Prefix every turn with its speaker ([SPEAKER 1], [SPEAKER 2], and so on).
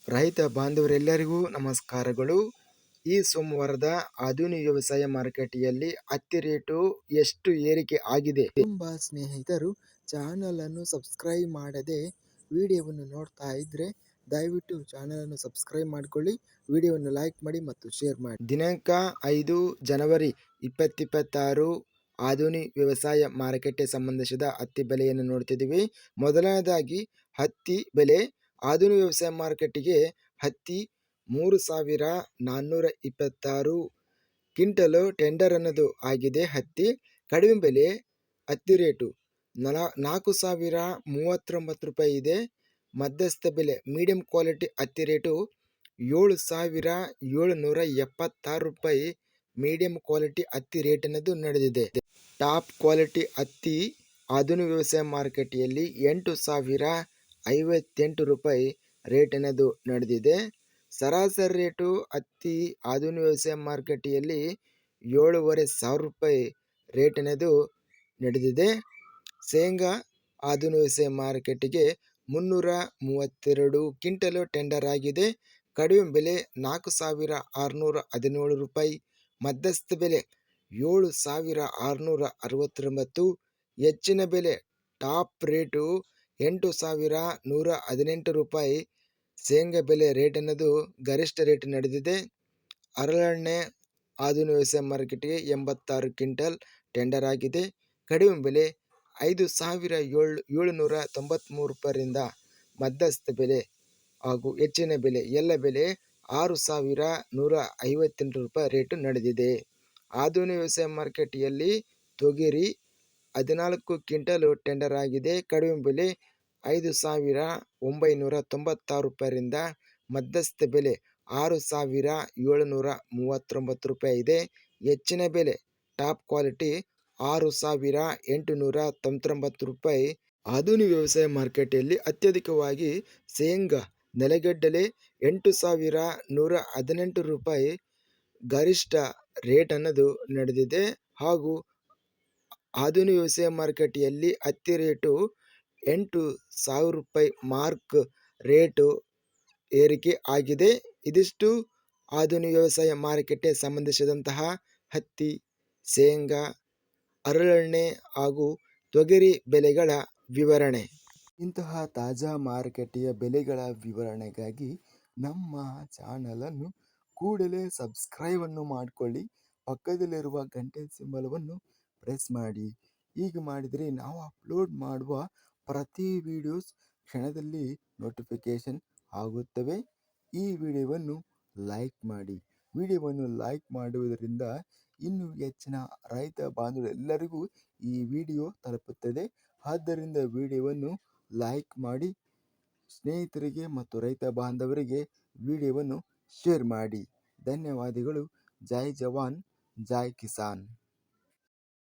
[SPEAKER 1] ರೈತ ಬಾಂಧವರೆಲ್ಲರಿಗೂ ನಮಸ್ಕಾರಗಳು. ಈ ಸೋಮವಾರದ ಆಧುನಿಕ ವ್ಯವಸಾಯ ಮಾರುಕಟ್ಟೆಯಲ್ಲಿ ಹತ್ತಿ ರೇಟು ಎಷ್ಟು ಏರಿಕೆ ಆಗಿದೆ?
[SPEAKER 2] ತುಂಬ ಸ್ನೇಹಿತರು ಚಾನಲನ್ನು ಸಬ್ಸ್ಕ್ರೈಬ್ ಮಾಡದೆ ವಿಡಿಯೋವನ್ನು ನೋಡ್ತಾ ಇದ್ದರೆ ದಯವಿಟ್ಟು ಚಾನಲನ್ನು ಸಬ್ಸ್ಕ್ರೈಬ್ ಮಾಡಿಕೊಳ್ಳಿ, ವಿಡಿಯೋವನ್ನು ಲೈಕ್ ಮಾಡಿ ಮತ್ತು ಶೇರ್ ಮಾಡಿ.
[SPEAKER 1] ದಿನಾಂಕ 5 ಜನವರಿ 2026 ಆಧುನಿಕ ವ್ಯವಸಾಯ ಮಾರುಕಟ್ಟೆ ಸಂಬಂಧಿಸಿದ ಹತ್ತಿ ಬೆಲೆಯನ್ನು ನೋಡ್ತಿದ್ದೀವಿ. ಮೊದಲನೇದಾಗಿ ಹತ್ತಿ ಬೆಲೆ. ಆಧುನಿಕ ವ್ಯವಸಾಯ ಮಾರುಕಟ್ಟೆಗೆ ಹತ್ತಿ 3,426 ಕ್ವಿಂಟಲು ಟೆಂಡರ್ ಅನ್ನೋದು ಆಗಿದೆ. ಹತ್ತಿ ಕಡಿಮೆ ಬೆಲೆ ಹತ್ತಿ ರೇಟು 4,039 ರೂಪಾಯಿ ಇದೆ. ಮಧ್ಯಸ್ಥ ಬೆಲೆ ಮೀಡಿಯಂ ಕ್ವಾಲಿಟಿ ಹತ್ತಿ ರೇಟು 7,776 ರೂಪಾಯಿ ಮೀಡಿಯಂ ಕ್ವಾಲಿಟಿ ಹತ್ತಿ ರೇಟ್ ಅನ್ನೋದು ನಡೆದಿದೆ. ಟಾಪ್ ಕ್ವಾಲಿಟಿ ಹತ್ತಿ ಆಧುನಿಕ ವ್ಯವಸಾಯ ಮಾರುಕಟ್ಟೆಯಲ್ಲಿ 8,058 ರೂಪಾಯಿ ರೇಟ್ ಅನ್ನೋದು ನಡೆದಿದೆ. ಸರಾಸರಿ ರೇಟು ಹತ್ತಿ ಆಧುನಿಕ ವ್ಯವಸಾಯ ಮಾರುಕಟ್ಟೆಯಲ್ಲಿ 7,500 ರೂಪಾಯಿ ರೇಟ್ ಅನ್ನೋದು ನಡೆದಿದೆ. ಶೇಂಗಾ ಆಧುನಿಕ ವ್ಯವಸಾಯ ಮಾರುಕಟ್ಟೆಗೆ 332 ಕ್ವಿಂಟಲು ಟೆಂಡರ್ ಆಗಿದೆ. ಕಡಿಮೆ ಬೆಲೆ 4,617 ರೂಪಾಯಿ. ಮಧ್ಯಸ್ಥ ಬೆಲೆ 7,669. ಹೆಚ್ಚಿನ ಬೆಲೆ ಟಾಪ್ ರೇಟು 8,118 ರೂಪಾಯಿ ಶೇಂಗಾ ಬೆಲೆ ರೇಟ್ ಅನ್ನೋದು ಗರಿಷ್ಠ ರೇಟ್ ನಡೆದಿದೆ. ಹರಳೆಣ್ಣೆ ಆಧುನಿಕ ವ್ಯವಸಾಯ ಮಾರುಕಟ್ಟೆಗೆ 86 ಕ್ವಿಂಟಲ್ ಟೆಂಡರ್ ಆಗಿದೆ. ಕಡಿಮೆ ಬೆಲೆ 5,793 ರೂಪಾಯಿಯಿಂದ ಮಧ್ಯಸ್ಥ ಬೆಲೆ ಹಾಗೂ ಹೆಚ್ಚಿನ ಬೆಲೆ ಎಲ್ಲ ಬೆಲೆ 6,158 ರೂಪಾಯಿ ರೇಟು ನಡೆದಿದೆ. ಆಧುನಿಕ ವ್ಯವಸಾಯ ಮಾರುಕಟ್ಟೆಯಲ್ಲಿ ತೊಗರಿ 14 ಕ್ವಿಂಟಲು ಟೆಂಡರ್ ಆಗಿದೆ. ಕಡಿಮೆ ಬೆಲೆ 5,996 ರೂಪಾಯಿಯಿಂದ ಮಧ್ಯಸ್ಥ ಬೆಲೆ 6,739 ರೂಪಾಯಿ ಇದೆ. ಹೆಚ್ಚಿನ ಬೆಲೆ ಟಾಪ್ ಕ್ವಾಲಿಟಿ 6,899 ರೂಪಾಯಿ. ಆಧುನಿಕ ವ್ಯವಸಾಯ ಮಾರುಕಟ್ಟೆಯಲ್ಲಿ ಅತ್ಯಧಿಕವಾಗಿ ಶೇಂಗಾ ನೆಲಗಡಲೆ 8,118 ರೂಪಾಯಿ ಗರಿಷ್ಠ ರೇಟ್ ಅನ್ನೋದು ನಡೆದಿದೆ. ಹಾಗೂ ಆಧುನಿಕ ವ್ಯವಸಾಯ ಮಾರುಕಟ್ಟೆಯಲ್ಲಿ ಹತ್ತಿ ರೇಟು 8,000 ರೂಪಾಯಿ ಮಾರ್ಕ್ ರೇಟು ಏರಿಕೆ ಆಗಿದೆ. ಇದಿಷ್ಟು ಆಧುನಿಕ ವ್ಯವಸಾಯ ಮಾರುಕಟ್ಟೆ ಸಂಬಂಧಿಸಿದಂತಹ ಹತ್ತಿ, ಶೇಂಗಾ, ಹರಳೆಣ್ಣೆ ಹಾಗೂ ತೊಗರಿ ಬೆಲೆಗಳ ವಿವರಣೆ.
[SPEAKER 2] ಇಂತಹ ತಾಜಾ ಮಾರುಕಟ್ಟೆಯ ಬೆಲೆಗಳ ವಿವರಣೆಗಾಗಿ ನಮ್ಮ ಚಾನಲನ್ನು ಕೂಡಲೇ ಸಬ್ಸ್ಕ್ರೈಬನ್ನು ಮಾಡಿಕೊಳ್ಳಿ, ಪಕ್ಕದಲ್ಲಿರುವ ಗಂಟೆ ಸಿಂಬಲವನ್ನು ಪ್ರೆಸ್ ಮಾಡಿ. ಹೀಗೆ ಮಾಡಿದರೆ ನಾವು ಅಪ್ಲೋಡ್ ಮಾಡುವ ಪ್ರತಿ ವಿಡಿಯೋಸ್ ಕ್ಷಣದಲ್ಲಿ ನೋಟಿಫಿಕೇಷನ್ ಆಗುತ್ತವೆ. ಈ ವಿಡಿಯೋವನ್ನು ಲೈಕ್ ಮಾಡಿ. ವಿಡಿಯೋವನ್ನು ಲೈಕ್ ಮಾಡುವುದರಿಂದ ಇನ್ನೂ ಹೆಚ್ಚಿನ ರೈತ ಬಾಂಧವರೆಲ್ಲರಿಗೂ ಈ ವಿಡಿಯೋ ತಲುಪುತ್ತದೆ. ಆದ್ದರಿಂದ ವಿಡಿಯೋವನ್ನು ಲೈಕ್ ಮಾಡಿ, ಸ್ನೇಹಿತರಿಗೆ ಮತ್ತು ರೈತ ಬಾಂಧವರಿಗೆ ವಿಡಿಯೋವನ್ನು ಶೇರ್ ಮಾಡಿ. ಧನ್ಯವಾದಗಳು. ಜೈ ಜವಾನ್, ಜೈ ಕಿಸಾನ್.